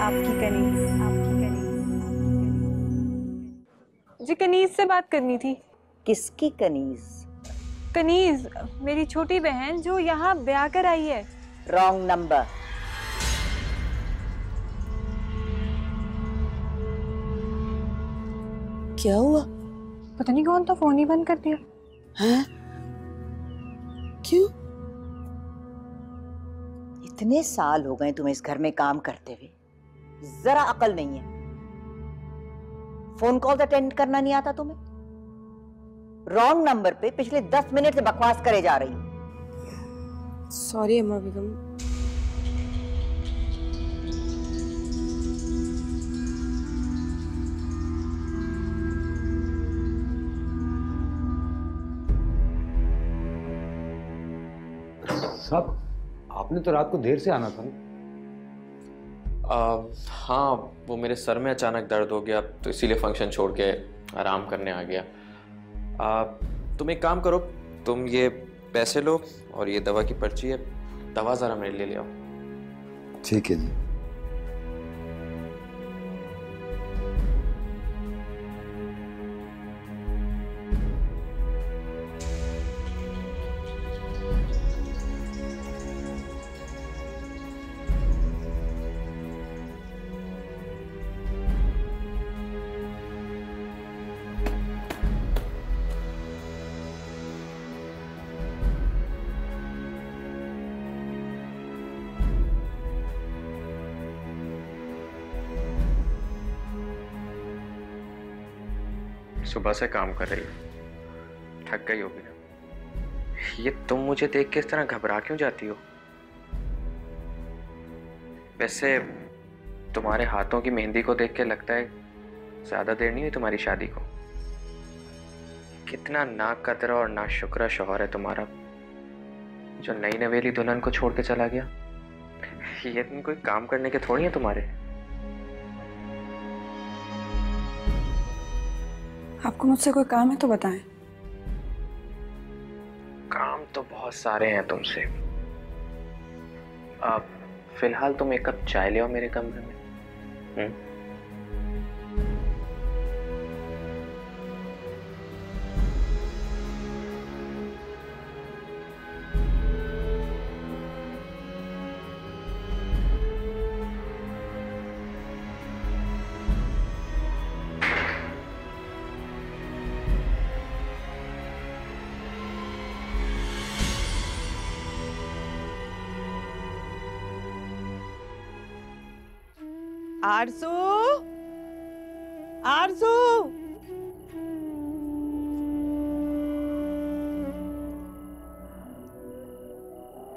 आपकी कनीज, आपकी कनीज, जी कनीज से बात करनी थी। किसकी कनीज? कनीज मेरी छोटी बहन जो यहाँ ब्याह कर आई है। Wrong number. क्या हुआ? पता नहीं कौन था, फोन ही बंद कर दिया। हैं? क्यों? इतने साल हो गए तुम्हें इस घर में काम करते हुए, जरा अकल नहीं है? फोन कॉल अटेंड करना नहीं आता तुम्हें? रॉन्ग नंबर पे पिछले 10 मिनट से बकवास करे जा रही हो। सॉरी अम्मा बेगम। साहब, आपने तो रात को देर से आना था ना? हाँ, वो मेरे सर में अचानक दर्द हो गया तो इसीलिए फंक्शन छोड़ के आराम करने आ गया। तुम एक काम करो, तुम ये पैसे लो और ये दवा की पर्ची है, दवा ज़रा मेरे लिए ले आओ। ठीक है जी। सुबह से काम कर रही हो, थक गई होगी ना। ये तुम मुझे देख के इस तरह घबरा क्यों जाती हो? वैसे तुम्हारे हाथों की मेहंदी को देख के लगता है ज्यादा देर नहीं हुई तुम्हारी शादी को। कितना नाकदर और नाशुक्र शौहर है तुम्हारा, जो नई नवेली दुल्हन को छोड़ के चला गया। ये दिन कोई काम करने के थोड़ी है तुम्हारे। आपको मुझसे कोई काम है तो बताएं। काम तो बहुत सारे हैं तुमसे। अब फिलहाल तुम एक कप चाय ले आओ मेरे कमरे में। आरज़ू, आरज़ू,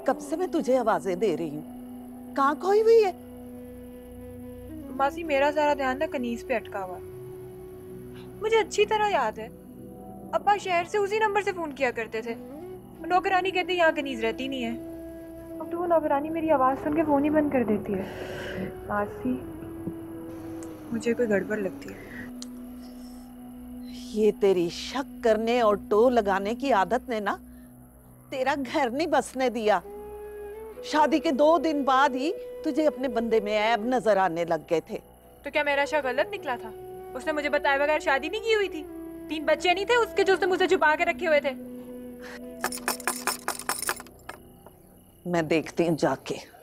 कब से मैं तुझे आवाजें दे रही हूँ, कहाँ खोई हुई है? मासी मेरा सारा ध्यान ना कनीज पे अटका हुआ। मुझे अच्छी तरह याद है, अब्बा शहर से उसी नंबर से फोन किया करते थे। नौकरानी कहती यहाँ कनीज रहती नहीं है। अब तो वो नौकरानी मेरी आवाज सुन के फोन ही बंद कर देती है। मासी मुझे कोई गड़बड़ लगती है। ये तेरी शक करने और टो लगाने की आदत ने ना तेरा घर नहीं बसने दिया। शादी के 2 दिन बाद ही तुझे अपने बंदे में ऐब नजर आने लग गए थे। तो क्या मेरा शक गलत निकला था? उसने मुझे बताए बगैर शादी नहीं की हुई थी। 3 बच्चे नहीं थे उसके जो उसने मुझे छुपा के रखे हुए थे। मैं देखती हूँ जाके।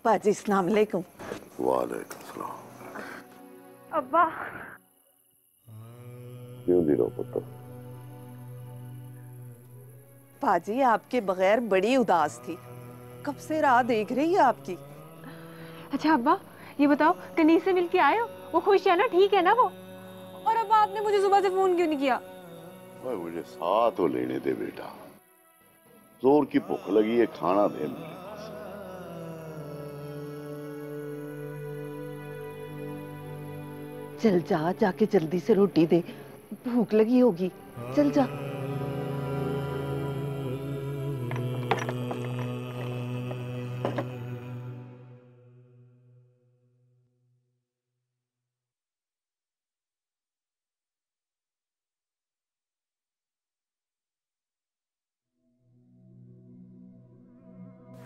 पाजी अस्सलाम वालेकुम। वालेकुम सलाम। अब्बा क्यों दी रहो पुत्र? पाजी आपके बगैर बड़ी उदास थी, कब से राह देख रही है आपकी। अच्छा अब्बा ये बताओ, कनीज से मिलके आए हो? वो खुश है ना, ठीक है ना वो? और अब्बा आपने मुझे सुबह से फोन क्यों नहीं किया? ओए मुझे साथ तो लेने दे बेटा, जोर की भूख लगी है, खाना दे मुझे। चल जा, जाके जल्दी से रोटी दे, भूख लगी होगी। चल जा।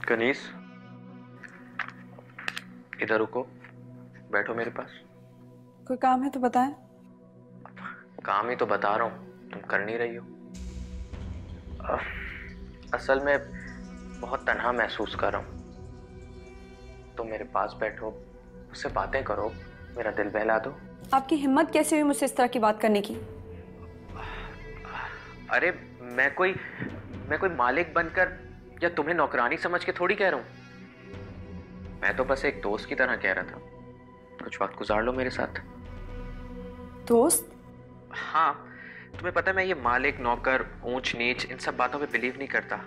कनीस, इधर रुको, बैठो मेरे पास। कोई काम है तो बताएं। काम ही तो बता रहा हूँ, तुम कर नहीं रही हो। असल में बहुत तन्हा महसूस कर रहा हूँ। तुम मेरे पास बैठो, मुझसे बातें करो, मेरा दिल बहला दो। आपकी हिम्मत कैसे हुई मुझसे इस तरह की बात करने की? अरे मैं कोई मालिक बनकर या तुम्हें नौकरानी समझ के थोड़ी कह रहा हूँ। मैं तो बस एक दोस्त की तरह कह रहा था, कुछ वक्त गुजार लो मेरे साथ। दोस्त? हाँ, तुम्हें पता है मैं ये मालिक नौकर ऊंच नीच इन सब बातों पे बिलीव नहीं करता।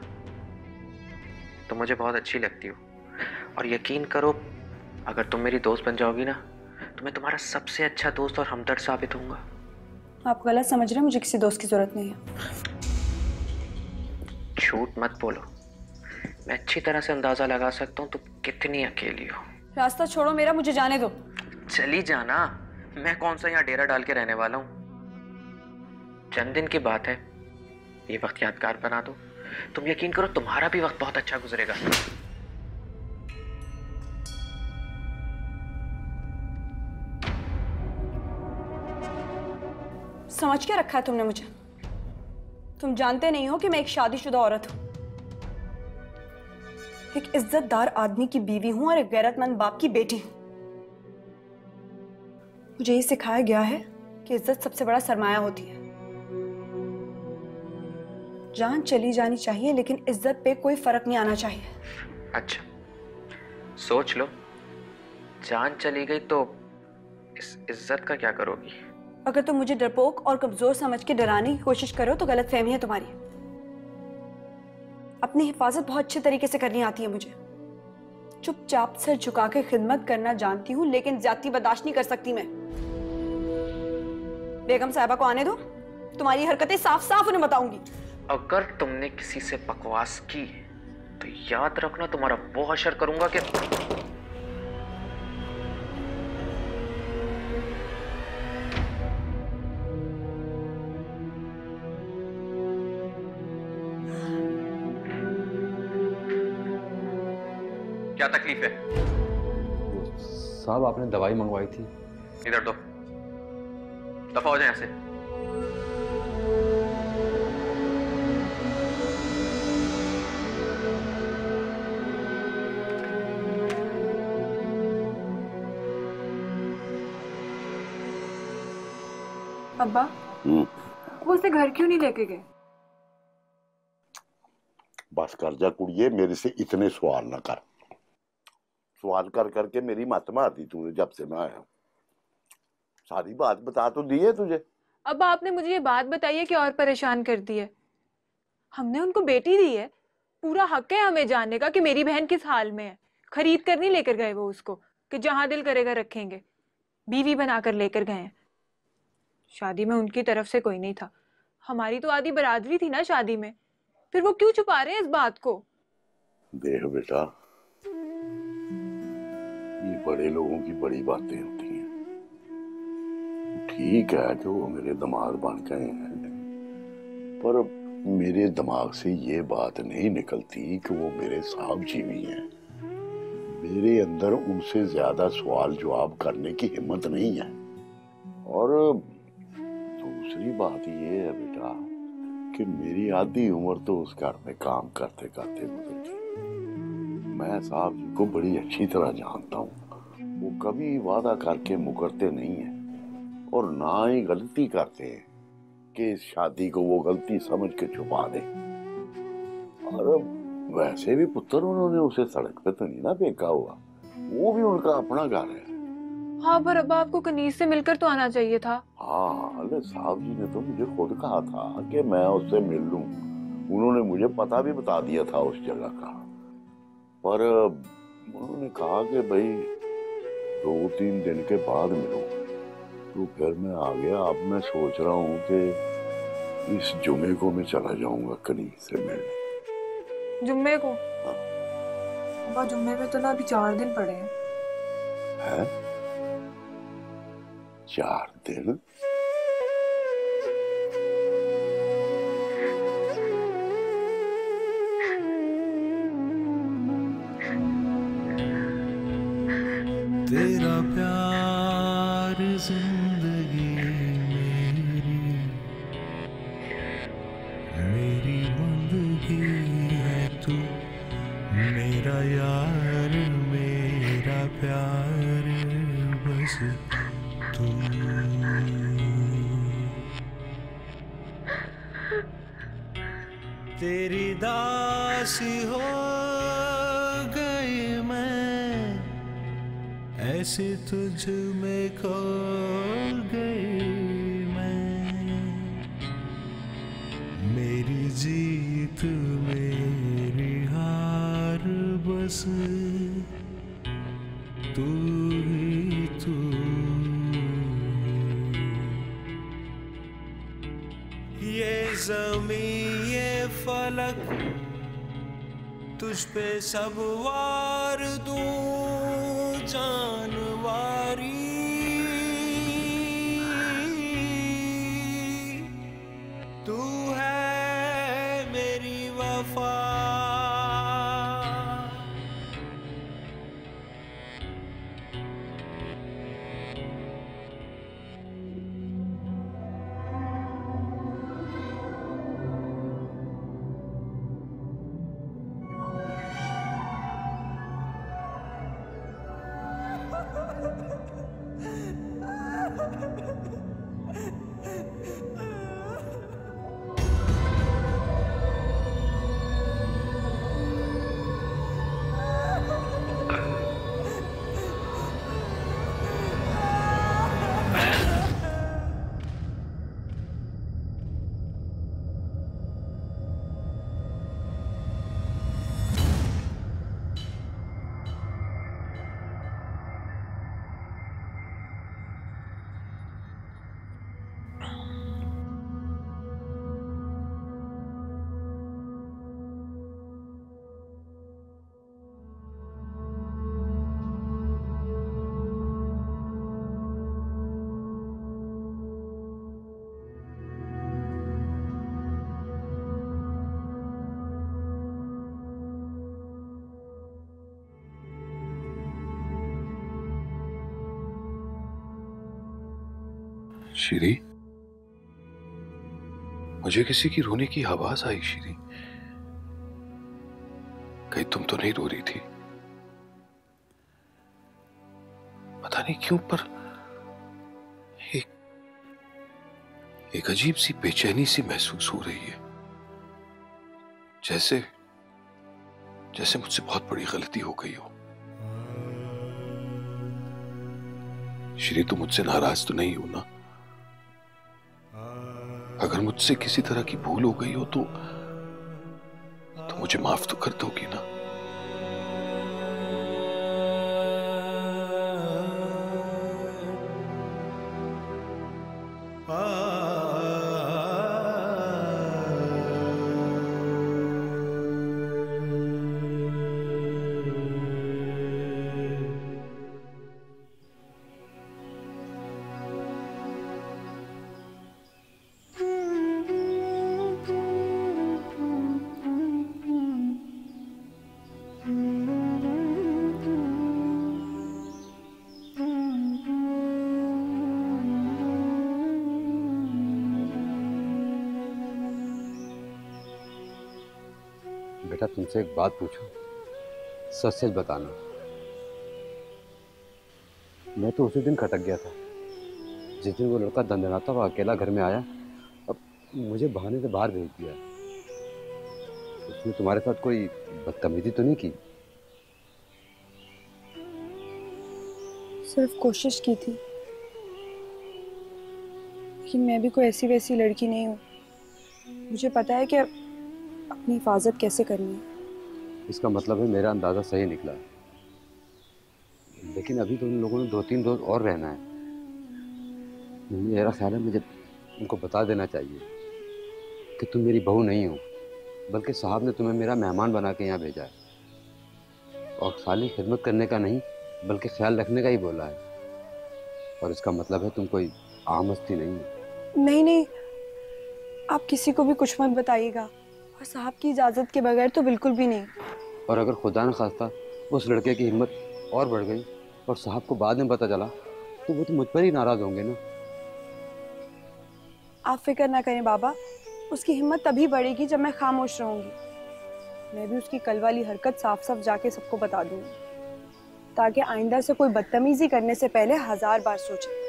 तुम मुझे बहुत अच्छी लगती हो और यकीन करो, अगर तुम मेरी दोस्त बन जाओगी ना तो मैं तुम्हारा सबसे अच्छा दोस्त और हमदर्द साबित होऊंगा। आप गलत समझ रहे हैं, मुझे किसी दोस्त की जरूरत नहीं है। झूठ मत बोलो, मैं अच्छी तरह से अंदाजा लगा सकता हूँ तुम कितनी अकेली हो। रास्ता छोड़ो मेरा, मुझे जाने दो। चली जाना, मैं कौन सा यहाँ डेरा डाल के रहने वाला हूँ। चंद दिन की बात है, ये वक्त यादगार बना दो। तुम यकीन करो तुम्हारा भी वक्त बहुत अच्छा गुजरेगा। समझ क्या रखा है तुमने मुझे? तुम जानते नहीं हो कि मैं एक शादीशुदा औरत हूं, एक इज्जतदार आदमी की बीवी हूं और एक गैरतमंद बाप की बेटी हूं। मुझे ये सिखाया गया है कि इज्जत सबसे बड़ा सरमाया होती है। जान चली जानी चाहिए लेकिन इज्जत पे कोई फर्क नहीं आना चाहिए। अच्छा, सोच लो, जान चली गई तो इस इज्जत का क्या करोगी? अगर तुम मुझे डरपोक और कमजोर समझ के डराने की कोशिश करो तो गलतफहमी है तुम्हारी। अपनी हिफाजत बहुत अच्छे तरीके से करनी आती है मुझे। चुपचाप सर झुका के खिदमत करना जानती हूँ, लेकिन ज्यादती बर्दाश्त नहीं कर सकती मैं। बेगम साहिबा को आने दो, तुम्हारी हरकतें साफ साफ उन्हें बताऊंगी। अगर तुमने किसी से बकवास की तो याद रखना तुम्हारा वो हशर करूंगा कि क्या तकलीफ है? साहब आपने दवाई मंगवाई थी। इधर दो, दफा हो जाए यहाँ से। अब्बा, वो उसे घर क्यों नहीं लेके गए? बस कर जा कुड़िए, मेरे से इतने सवाल ना कर। सवाल कर करके मेरी मत मार दी तूने जब से मैं आया। सारी बात बता तो दी है तुझे। अब्बा, आपने मुझे ये बात बताई है कि और परेशान कर दी है। हमने उनको बेटी दी है, पूरा हक है हमें जानने का कि मेरी बहन किस हाल में है। खरीद कर नहीं लेकर गए वो उसको कि जहां दिल करेगा रखेंगे, बीवी बनाकर लेकर गए हैं। शादी में उनकी तरफ से कोई नहीं था, हमारी तो आधी बरादरी थी ना शादी में। फिर वो क्यों छुपा रहे हैं इस बात को? देख बेटा, ये बड़े लोगों की बड़ी बातें होती हैं। ठीक है जो वो मेरे दामाद बन गए हैं, पर मेरे दिमाग से ये बात नहीं निकलती कि वो मेरे साहब जी भी हैं। मेरे अंदर उनसे ज्यादा सवाल जवाब करने की हिम्मत नहीं है। और दूसरी बात ये है बेटा कि मेरी आधी उम्र तो उस घर में काम करते करते गुजर गई। मैं साहब जी को बड़ी अच्छी तरह जानता हूँ। वो कभी वादा करके मुकरते नहीं है और ना ही गलती करते हैं कि इस शादी को वो गलती समझ के छुपा दे। और वैसे भी पुत्र उन्होंने उसे सड़क पे तो नहीं ना फेंका हुआ, वो भी उनका अपना घर है। हाँ, पर अब्बा आपको कनीज से मिलकर तो आना चाहिए था। हाँ, अरे साहब जी ने तो मुझे खुद कहा था कि मैं उससे मिल लूं। उन्होंने मुझे पता भी बता दिया था उस जगह का, पर उन्होंने कहा कि भाई 2-3 दिन के बाद मिलो। तो फिर मैं आ गया। अब मैं सोच रहा हूँ कि इस जुमे को मैं चला जाऊंगा कनीज से मिलने। जुम्मे को? हाँ। अब्बा, जुम्मे पे तो ना अभी 4 दिन पड़े हैं। है 4 दिन? प्यार जिंदगी मेरी बंदगी है तू, मेरा यार मेरा प्यार बस तू। तेरी दासी हो गई मैं, ऐसे तुझ में खो गई मैं। मेरी जीत मेरी हार बस तू ही तू। ये ज़मीं ये फलक तुझ पे सब वार दूं जानवारी। तू है मेरी वफा। श्री, मुझे किसी की रोने की आवाज आई। श्री, कहीं तुम तो नहीं रो रही थी? पता नहीं क्यों पर एक अजीब सी बेचैनी सी महसूस हो रही है, जैसे जैसे मुझसे बहुत बड़ी गलती हो गई हो। श्री, तुम मुझसे नाराज तो नहीं हो ना? अगर मुझसे किसी तरह की भूल हो गई हो तो मुझे माफ तो कर दोगी ना? बेटा, तुमसे एक बात पूछूं, सच सच बताना। मैं तो उसी दिन खटक गया था जिस दिन वो लड़का दंदनाता हुआ अकेला घर में आया। अब मुझे बहाने से बाहर भेज दिया। उसने तुम्हारे साथ कोई बदतमीजी तो नहीं की? सिर्फ कोशिश की थी, लेकिन मैं भी कोई ऐसी वैसी लड़की नहीं हूँ। मुझे पता है कि अपनी हिफाजत कैसे करनी है। इसका मतलब है मेरा अंदाज़ा सही निकला। लेकिन अभी तो उन लोगों ने 2-3 रोज और रहना है। मेरा ख्याल है मुझे उनको बता देना चाहिए कि तुम मेरी बहू नहीं हो, बल्कि साहब ने तुम्हें मेरा मेहमान बना के यहाँ भेजा है और खाली खिदमत करने का नहीं बल्कि ख्याल रखने का ही बोला है। और इसका मतलब है तुम कोई आम हस्ती नहीं हो। नहीं नहीं, आप किसी को भी कुछ मत बताइएगा, और साहब की इजाज़त के बगैर तो बिल्कुल भी नहीं। और अगर खुदा न खास्ता उस लड़के की हिम्मत और बढ़ गई और साहब को बाद में पता चला तो वो तो मुझ पर ही नाराज होंगे ना। आप फिक्र ना करें बाबा, उसकी हिम्मत तभी बढ़ेगी जब मैं खामोश रहूंगी। मैं भी उसकी कल वाली हरकत साफ साफ जाके सबको बता दूंगी, ताकि आइंदा से कोई बदतमीजी करने से पहले 1000 बार सोचे।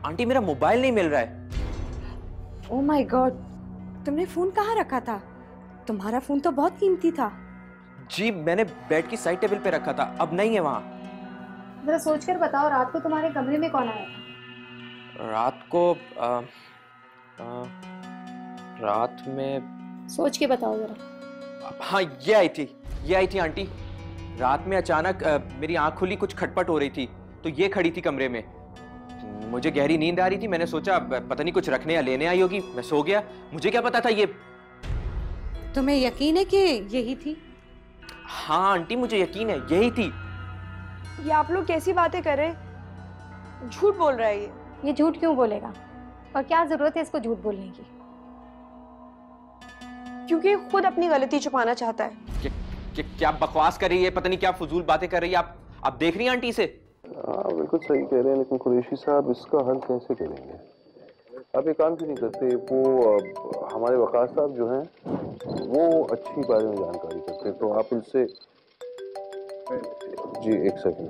आंटी मेरा मोबाइल नहीं मिल रहा है। ओह माय गॉड, तुमने फोन कहाँ रखा था? तुम्हारा फोन तो बहुत कीमती था। जी मैंने बेड की साइड टेबल पे रखा था, अब नहीं है वहाँ। जरा सोच कर बताओ, रात को तुम्हारे कमरे में कौन आया था? रात को रात में सोच के बताओ जरा। हाँ ये आई थी आंटी। रात में अचानक मेरी आंख खुली, कुछ खटपट हो रही थी तो ये खड़ी थी कमरे में। मुझे गहरी नींद आ रही थी, मैंने सोचा पता नहीं कुछ रखने या लेने आई होगी, मैं सो गया। मुझे क्या पता था ये। तुम्हें यकीन है कि यही थी? हाँ आंटी मुझे यकीन है यही थी। ये आप लोग कैसी बातें कर रहे हैं? झूठ बोल रहा है ये झूठ क्यों बोलेगा? और क्या जरूरत है इसको झूठ बोलने की? क्योंकि ये खुद अपनी गलती छुपाना चाहता है। क्या बकवास कर रही है, पता नहीं क्या फजूल बातें कर रही है। आप देख रही हैं आंटी से? हाँ बिल्कुल सही कह रहे हैं, लेकिन कुरैशी साहब इसका हल कैसे करेंगे? आप एक काम क्यों नहीं करते, वो हमारे वकार साहब जो हैं वो अच्छी बारे में जानकारी करते हैं, तो आप उनसे। जी एक सेकंड।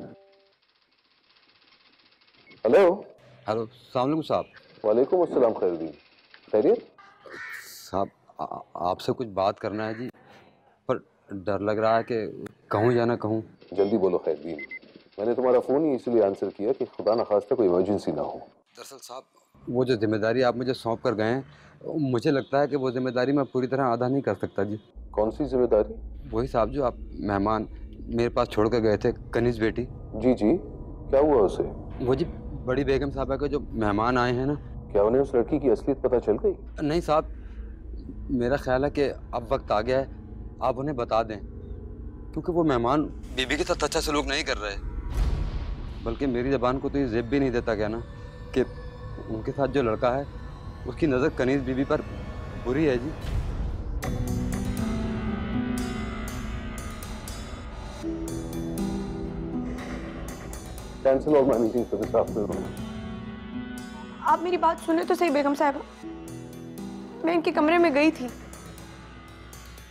हेलो अस्सलाम वालेकुम साहब। वालेकुम अस्सलाम खैरुद्दीन, खैरियत? साहब आपसे कुछ बात करना है जी, पर डर लग रहा है कि कहूँ या ना कहूँ। जल्दी बोलो खैरुद्दीन, मैंने तुम्हारा फ़ोन ही इसलिए आंसर किया कि खुदा न खास्ता कोई इमरजेंसी ना हो। दरअसल साहब वो जो जिम्मेदारी आप मुझे सौंप कर गए हैं, मुझे लगता है कि वो जिम्मेदारी मैं पूरी तरह अदा नहीं कर सकता जी। कौन सी जिम्मेदारी? वही साहब जो आप मेहमान मेरे पास छोड़ कर गए थे, कनीज बेटी। जी जी, क्या हुआ उसे? वो जी बड़ी बेगम साहबा के जो मेहमान आए हैं ना। क्या उन्हें उस लड़की की असलियत पता चल गई? नहीं साहब, मेरा ख्याल है कि अब वक्त आ गया है आप उन्हें बता दें, क्योंकि वो मेहमान बीबी के साथ अच्छा सलूक नहीं कर रहे, बल्कि मेरी ज़बान को तो ये ज़िप भी नहीं देता क्या ना कि उनके साथ जो लड़का है उसकी नज़र कनीज बीबी पर बुरी है जी। Cancel all my meeting for this afternoon. आप मेरी बात सुने तो सही बेगम साहब, मैं इनके कमरे में गई थी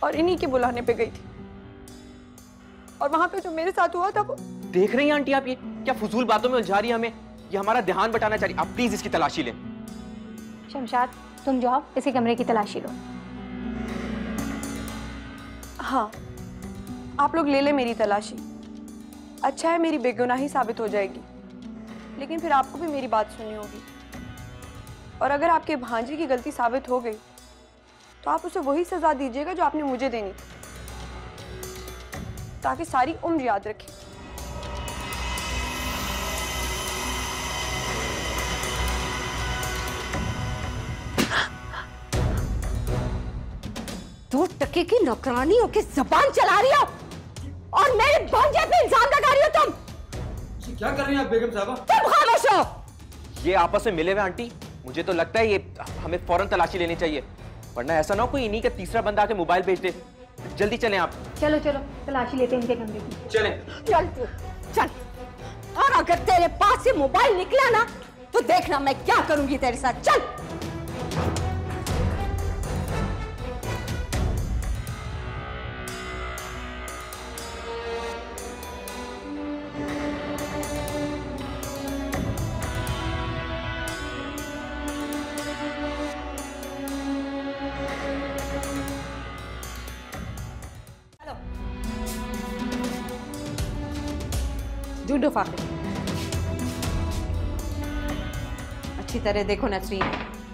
और इन्हीं के बुलाने पे गई थी, और वहां पे जो मेरे साथ हुआ था वो। देख रही हैं आंटी आप, ये क्या फजूल बातों में उलझा रही है हमें। ये हमारा ध्यान बटाना चाह रही है। आप प्लीज इसकी तलाशी लें। शमशाद तुम जाओ, इसी कमरे की तलाशी लो। हाँ आप लोग ले ले मेरी तलाशी, अच्छा है मेरी बेगुनाही साबित हो जाएगी, लेकिन फिर आपको भी मेरी बात सुननी होगी। और अगर आपके भांजे की गलती साबित हो गई तो आप उसे वही सजा दीजिएगा जो आपने मुझे देनी थी, ताकि सारी उम्र याद रखे। दो टके की नौकरानी होके जबान चला रही हो और मेरे भांजे पे इल्जाम लगा रही हो तुम। क्या कर रही हैं आप बेगम साहबा? तुम खामोश हो। ये आपस में मिले हुए आंटी, मुझे तो लगता है ये हमें फौरन तलाशी लेनी चाहिए, वरना ऐसा ना हो कोई इन्हीं का तीसरा बंदा आके मोबाइल भेज दे। जल्दी चलें आप। चलो चलो तलाशी लेते हैं इनके कमरे की। चलें। चल तू चल, और अगर तेरे पास से मोबाइल निकला ना तो देखना मैं क्या करूंगी तेरे साथ। चल। ढूंढो फाखिर, अच्छी तरह देखो नसरीन,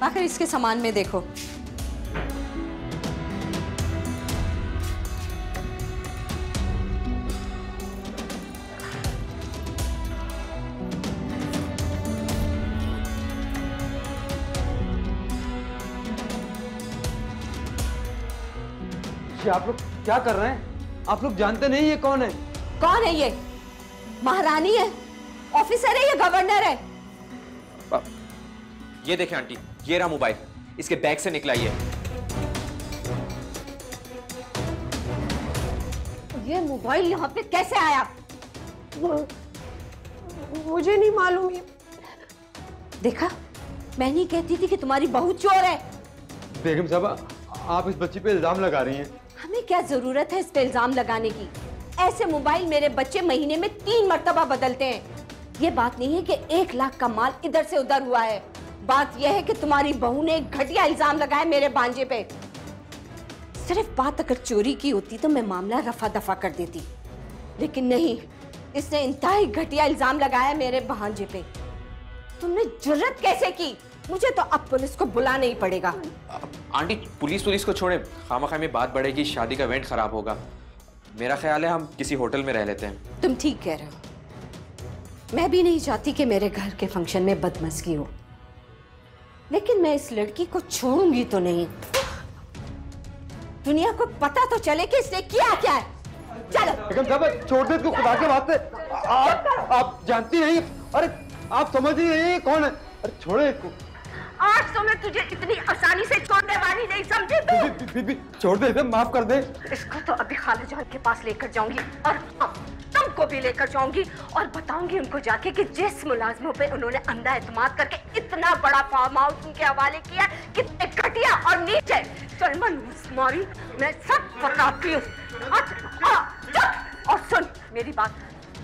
फाखिर इसके सामान में देखो। ये आप लोग क्या कर रहे हैं? आप लोग जानते नहीं ये कौन है? कौन है ये? महारानी है, ऑफिसर है या गवर्नर है? ये देखें आंटी, ये रहा मोबाइल, इसके बैग से निकला ये मोबाइल यहाँ पे कैसे आया? मुझे नहीं मालूम। देखा, मैं नहीं कहती थी कि तुम्हारी बहू चोर है। बेगम साहबा, आप इस बच्ची पे इल्जाम लगा रही हैं। हमें क्या जरूरत है इस पे इल्जाम लगाने की? ऐसे मोबाइल मेरे बच्चे महीने में 3 मर्तबा बदलते हैं। ये बात नहीं है कि 1 लाख का माल इधर से उधर हुआ है। बात यह है कि तुम्हारी बहू ने एक घटिया इल्जाम लगाया मेरे भांजे पे। सिर्फ बात अगर चोरी की होती तो मैं मामला रफा दफा कर देती, लेकिन नहीं, इसने इंतहाई घटिया इल्जाम लगाया मेरे भांजे पे। तुमने जुर्रत कैसे की? मुझे तो अब पुलिस को बुलाना ही पड़ेगा। आंटी पुलिस को छोड़े, खामखा में बात बढ़ेगी, शादी का इवेंट खराब होगा। मेरा ख्याल है हम किसी होटल में रह लेते हैं। तुम ठीक कह रहे हो। मैं भी नहीं चाहती कि मेरे घर के फंक्शन में बदमज़गी हो, लेकिन मैं इस लड़की को छोड़ूंगी तो नहीं। दुनिया को पता तो चले कि इसने किया क्या है। चलो बेगम साहब, छोड़ दे इसको, खुदा के वास्ते। आप जानती नहीं, अरे आप समझ ही नहीं कौन है। अरे छोड़े इसको। आज तो मैं तुझे इतनी आसानी से छोड़ने वाली नहीं समझी तू। बीबी छोड़ दे, माफ कर दे। इसको तो अभी खालाजान के पास लेकर जाऊंगी, और हाँ, तुमको भी लेकर जाऊंगी और बताऊंगी उनको जाके कि जिस मुलाजमों पे उन्होंने अंधा एतमाद करके इतना बड़ा फार्म हाउस उनके हवाले किया, कितने घटिया और नीचे। चल मनूस, मैं सब बताती हूँ। और सुन मेरी बात,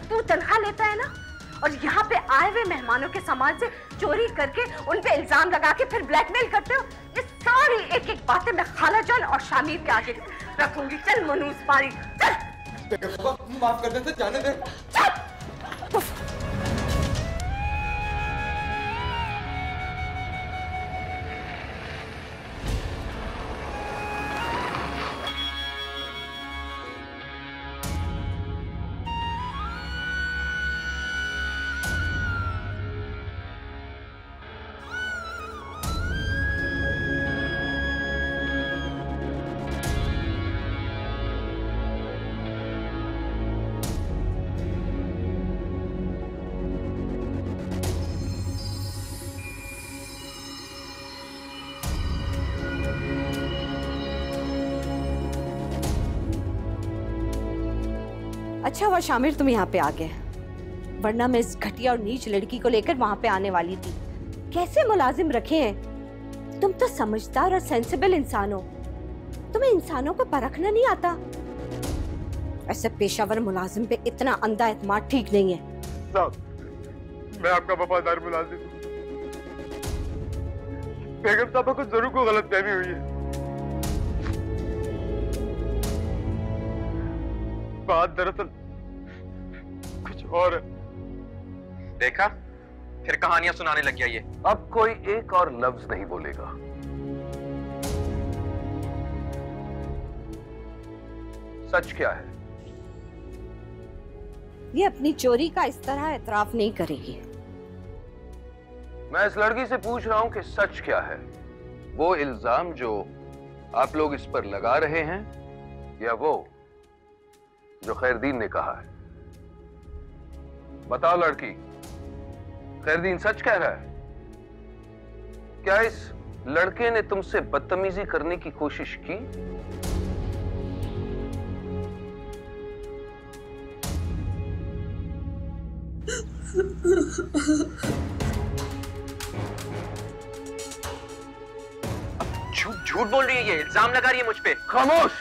तू तनख्वाह लेता है ना, और यहाँ पे आए हुए मेहमानों के सामान से चोरी करके उन पे इल्जाम लगा के फिर ब्लैकमेल करते हो। ये सारी एक एक बातें मैं खालाजान और शामिर के आगे रखूंगी। चल मनूस पारी, चल। माफ कर दे, जाने दे। चल। अच्छा हुआ शामिर तुम यहाँ पे आ गए, वरना मैं इस घटिया और नीच लड़की को लेकर वहां पे आने वाली थी। कैसे मुलाजिम रखे हैं? तुम तो समझदार और सेंसिबल इंसान हो, तुम्हें इंसानों को परखना नहीं आता। ऐसे पेशावर मुलाजिम पे इतना अंधा एतमाद ठीक नहीं है। साहब, मैं आपका वफादार मुलाजिम हूँ। बेगम साहब को जरूर कोई गलतफहमी हुई है। बात दरअसल कुछ और है। देखा, फिर कहानियां सुनाने लग गया ये। अब कोई एक और लफ्ज नहीं बोलेगा। सच क्या है? ये अपनी चोरी का इस तरह एतराफ नहीं करेगी। मैं इस लड़की से पूछ रहा हूं कि सच क्या है? वो इल्जाम जो आप लोग इस पर लगा रहे हैं, या वो जो खैरदीन ने कहा है? बताओ लड़की, खैरदीन सच कह रहा है? क्या इस लड़के ने तुमसे बदतमीजी करने की कोशिश की? झूठ बोल रही है ये, इल्जाम लगा रही है मुझ पे। खामोश!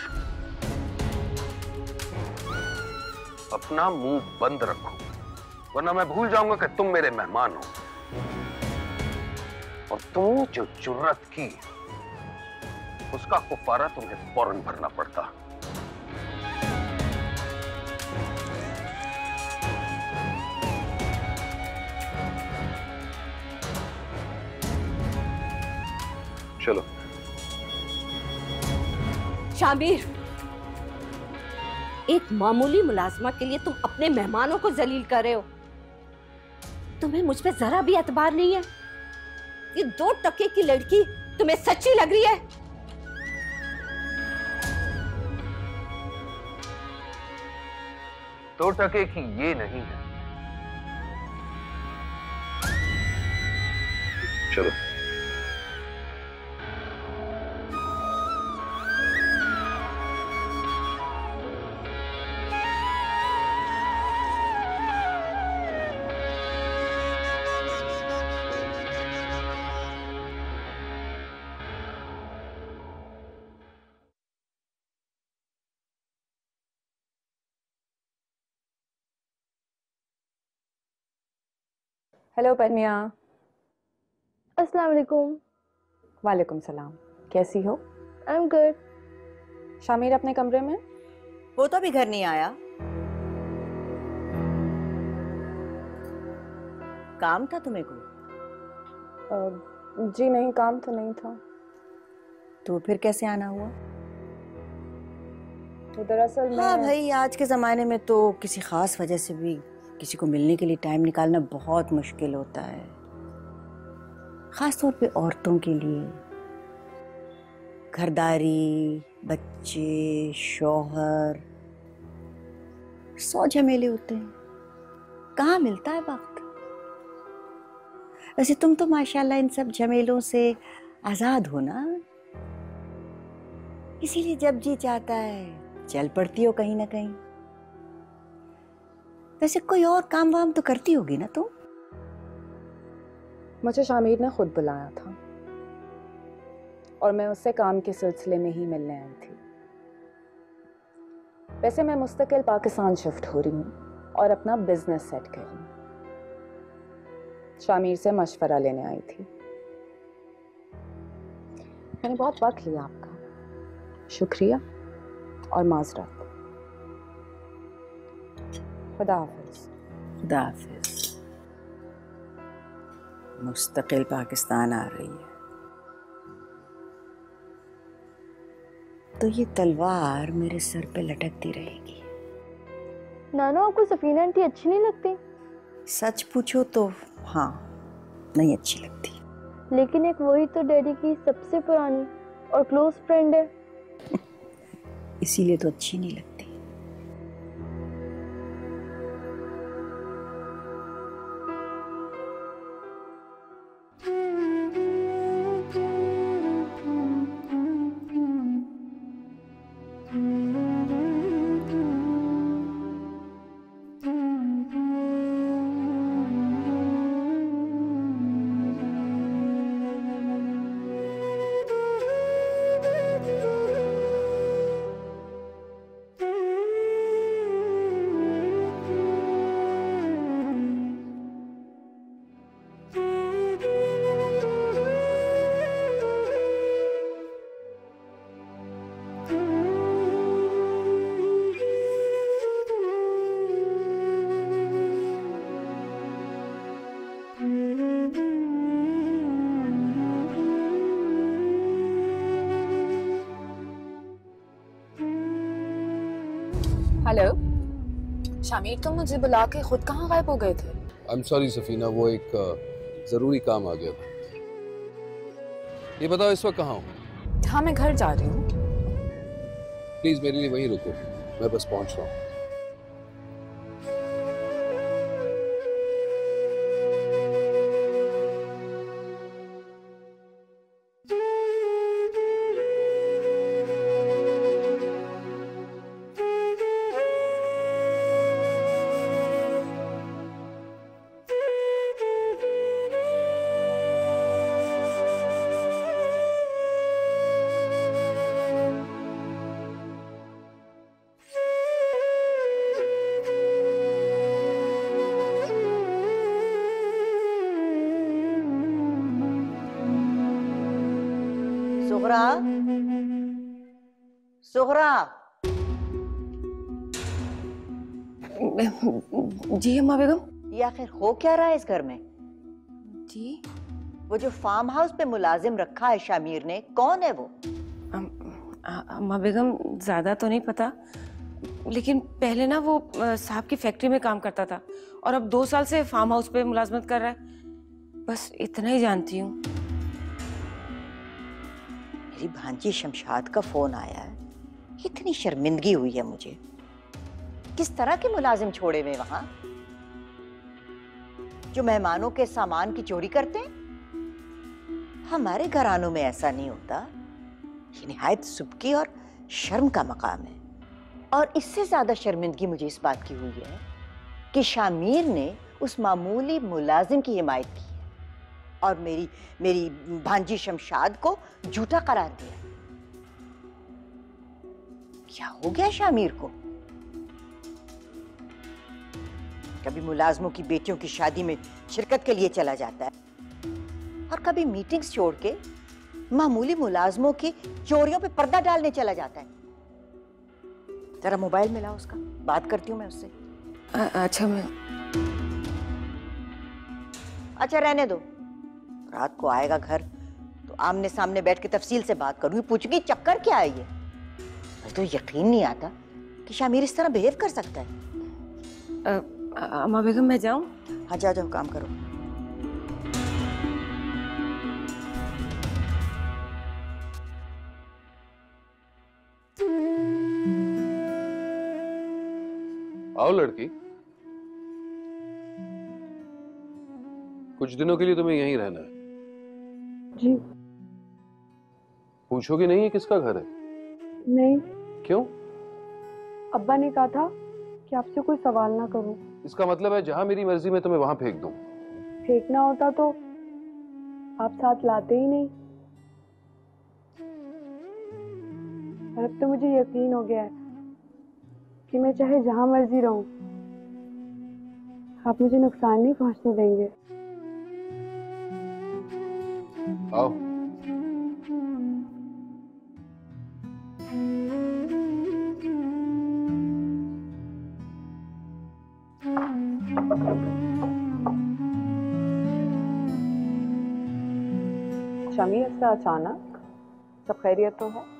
अपना मुंह बंद रखो, वरना मैं भूल जाऊंगा कि तुम मेरे मेहमान हो। और तुमने जो जुर्रत की, उसका कुफारा तुम्हें फौरन भरना पड़ता। चलो। शामिर, एक मामूली मुलाजमा के लिए तुम अपने मेहमानों को जलील कर रहे हो। तुम्हें मुझ पे जरा भी एतबार नहीं है। ये 2 टके की लड़की तुम्हें सच्ची लग रही है? दो टके की ये नहीं है। चलो। हेलो पन्या। अस्सलाम वालेकुम। वालेकुम सलाम। कैसी हो? I am good. शामिर अपने कमरे में? वो तो अभी घर नहीं आया। काम था तुम्हें कोई? जी नहीं, काम तो नहीं था। तो फिर कैसे आना हुआ? तो दरअसल हाँ मैं भाई, आज के ज़माने में तो किसी ख़ास वजह से भी किसी को मिलने के लिए टाइम निकालना बहुत मुश्किल होता है, ख़ास तौर पे औरतों के लिए। घरदारी, बच्चे, शौहर, 100 झमेले होते हैं, कहाँ मिलता है वक्त। वैसे तुम तो माशाल्लाह इन सब झमेलों से आज़ाद हो ना, इसीलिए जब जी चाहता है चल पड़ती हो कहीं ना कहीं। वैसे कोई और काम वाम तो करती होगी ना तुम? मुझे शामिर ने खुद बुलाया था और मैं उससे काम के सिलसिले में ही मिलने आई थी। वैसे मैं मुस्तकिल पाकिस्तान शिफ्ट हो रही हूँ और अपना बिजनेस सेट कर रही हूँ। शामिर से मशवरा लेने आई थी। मैंने बहुत वक्त लिया आपका, शुक्रिया और माजरत। खुदा हाफिज। खुदा हाफिज। मुस्तकिल पाकिस्तान आ रही है तो ये तलवार मेरे सर पे लटकती रहेगी। नानो, आपको सफीना आंटी अच्छी नहीं लगती? सच पूछो तो हाँ, नहीं अच्छी लगती। लेकिन एक वही तो डैडी की सबसे पुरानी और क्लोज फ्रेंड है। इसीलिए तो अच्छी नहीं लगती। हेलो शामिर, तुम मुझे बुला के खुद कहाँ गायब हो गए थे? आई एम सॉरी सफीना, वो एक ज़रूरी काम आ गया था। ये बताओ इस वक्त कहाँ हो? हाँ, मैं घर जा रही हूँ। प्लीज़ मेरे लिए वहीं रुको, मैं बस पहुँच रहा हूँ। सुहरा, सुहरा। जी अम्मा बेगम। ये आखिर हो क्या रहा है इस घर में? जी, वो जो फार्म हाउस पे मुलाजिम रखा है शामिर ने, कौन है वो? अम्मा बेगम ज्यादा तो नहीं पता, लेकिन पहले ना वो साहब की फैक्ट्री में काम करता था और अब 2 साल से फार्म हाउस पे मुलाजमत कर रहा है। बस इतना ही जानती हूँ। मेरी भांजी शमशाद का फोन आया है, इतनी शर्मिंदगी हुई है मुझे। किस तरह के मुलाजिम छोड़े हुए वहां, जो मेहमानों के सामान की चोरी करते हैं? हमारे घरानों में ऐसा नहीं होता। ये निहायत सुबकी और शर्म का मकाम है। और इससे ज्यादा शर्मिंदगी मुझे इस बात की हुई है कि शामिर ने उस मामूली मुलाजिम की हिमायत की है और मेरी भांजी शमशाद को झूठा करार दिया। क्या हो गया शामिर को? कभी मुलाजमों की बेटियों की शादी में शिरकत के लिए चला जाता है और कभी मीटिंग्स छोड़ के मामूली मुलाजमों की चोरियों पे पर्दा डालने चला जाता है। जरा मोबाइल मिला उसका, बात करती हूँ मैं उससे। अच्छा मैं अच्छा रहने दो, रात को आएगा घर तो आमने सामने बैठ के तफसील से बात करूंगी, पूछूंगी चक्कर क्या है ये। मुझे तो यकीन नहीं आता कि शामिर इस तरह बिहेव कर सकता है। अम्मा बेगम मैं जाऊं? हाँ जाओ जाओ, काम करो। आओ लड़की, कुछ दिनों के लिए तुम्हें यहीं रहना है। जी पूछोगी नहीं ये किसका घर है? नहीं, क्यों? अब्बा ने कहा था कि आपसे कोई सवाल ना करूं। इसका मतलब है जहां मेरी मर्जी मैं तुम्हें वहां फेंक दूं। फेंकना होता तो आप साथ लाते ही नहीं। और अब तो मुझे यकीन हो गया है कि मैं चाहे जहां मर्जी रहूं, आप मुझे नुकसान नहीं पहुंचने देंगे। आओ। शमी, ऐसा अचानक? सब खैरियत तो है?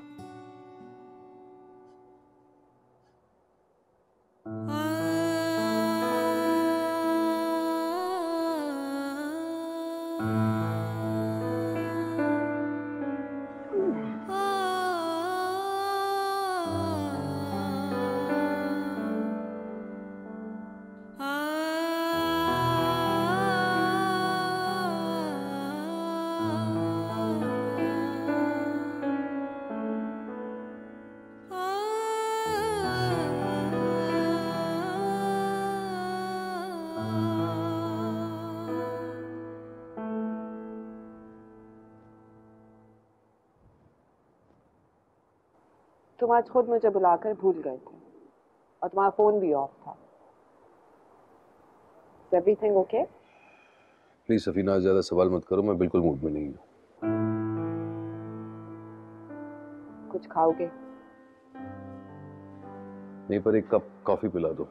तुम आज खुद मुझे बुलाकर भूल गए थे और तुम्हारा फोन भी ऑफ था। Everything okay? प्लीज सफीना, ज्यादा सवाल मत करो, मैं बिल्कुल मूड में नहीं हूँ। कुछ खाओगे? नहीं, पर एक कप कॉफी पिला दो।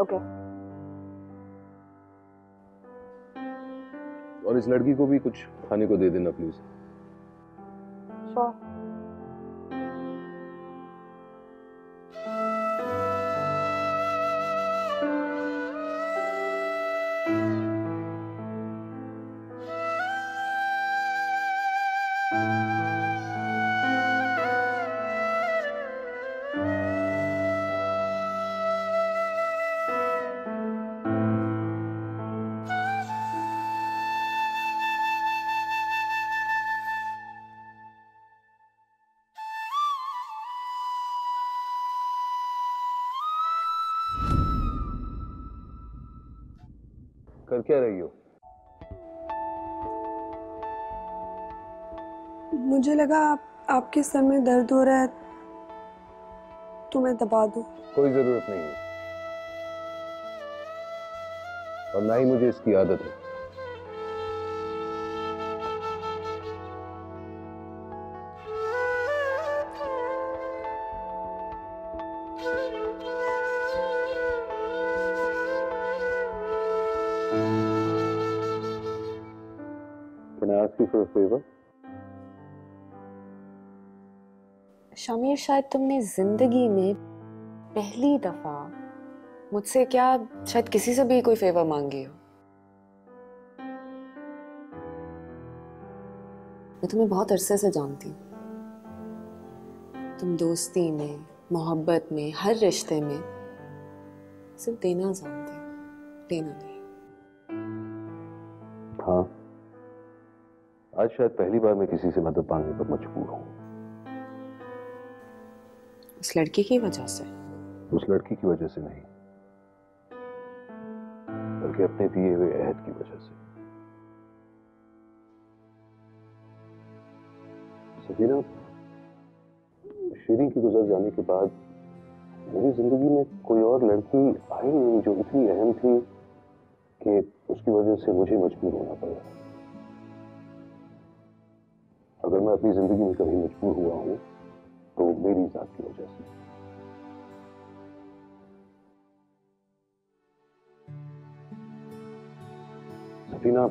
ओके। और इस लड़की को भी कुछ खाने को दे देना प्लीज। श्योर। कर क्या रही हो? मुझे लगा आपके सर में दर्द हो रहा है तो मैं दबा दूं। कोई जरूरत नहीं है और ना ही मुझे इसकी आदत है। Can I ask you for a favor? Shamir, शायद तुमने जिंदगी में पहली दफा मुझसे क्या शायद किसी से भी कोई फेवर मांगे हो। मैं तुम्हें बहुत अरसे से जानती हूँ। तुम दोस्ती में, मोहब्बत में, हर रिश्ते में सिर्फ देना जानते हो, लेना नहीं। हाँ, आज शायद पहली बार मैं किसी से मदद मांगने पर मजबूर हूँ। उस लड़की की वजह से? उस लड़की की वजह से नहीं, बल्कि अपने दिए हुए अहद की वजह से। सकीना, शीरीन के गुजर जाने के बाद मेरी जिंदगी में कोई और लड़की आई नहीं जो इतनी अहम थी कि उसकी वजह से मुझे मजबूर होना पड़ा। अगर मैं अपनी जिंदगी में कभी मजबूर हुआ हूं तो मेरी जात की वजह से। सफीना,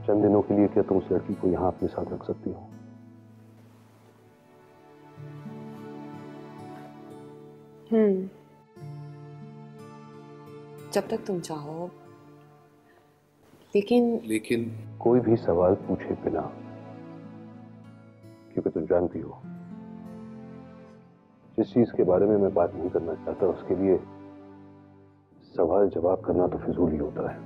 चंद दिनों के लिए क्या तुम उस लड़की को यहां अपने साथ रख सकती हो? जब तक तुम चाहो, लेकिन कोई भी सवाल पूछे बिना, क्योंकि तुम जानती हो जिस चीज के बारे में मैं बात नहीं करना चाहता उसके लिए सवाल जवाब करना तो फिजूल ही होता है।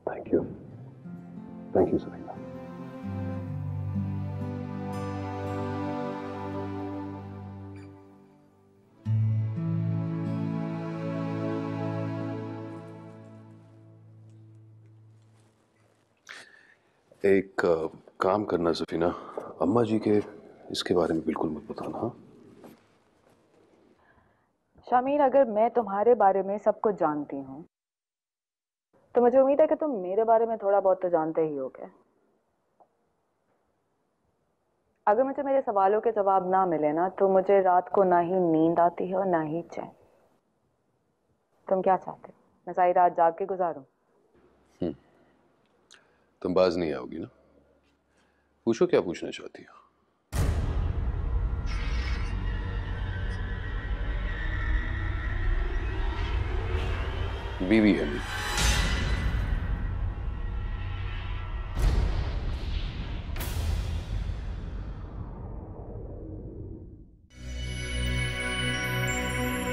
Thank you Safina. एक काम करना सफीना, अम्मा जी के इसके बारे में बिल्कुल मत बताना। शामिर, अगर मैं तुम्हारे बारे में सब कुछ जानती हूँ तो मुझे उम्मीद है कि तुम मेरे बारे में थोड़ा बहुत तो जानते ही होगे। अगर मुझे मेरे सवालों के जवाब ना मिले ना तो मुझे रात को ना ही नींद आती है और ना ही चैन। तुम क्या चाहते हो, मैं सारी रात जाग के गुजारूं? तुम बाज नहीं आओगी ना? पूछो क्या पूछना चाहती हो। बीवी है मेरी।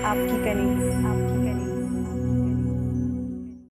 आपकी कनीज।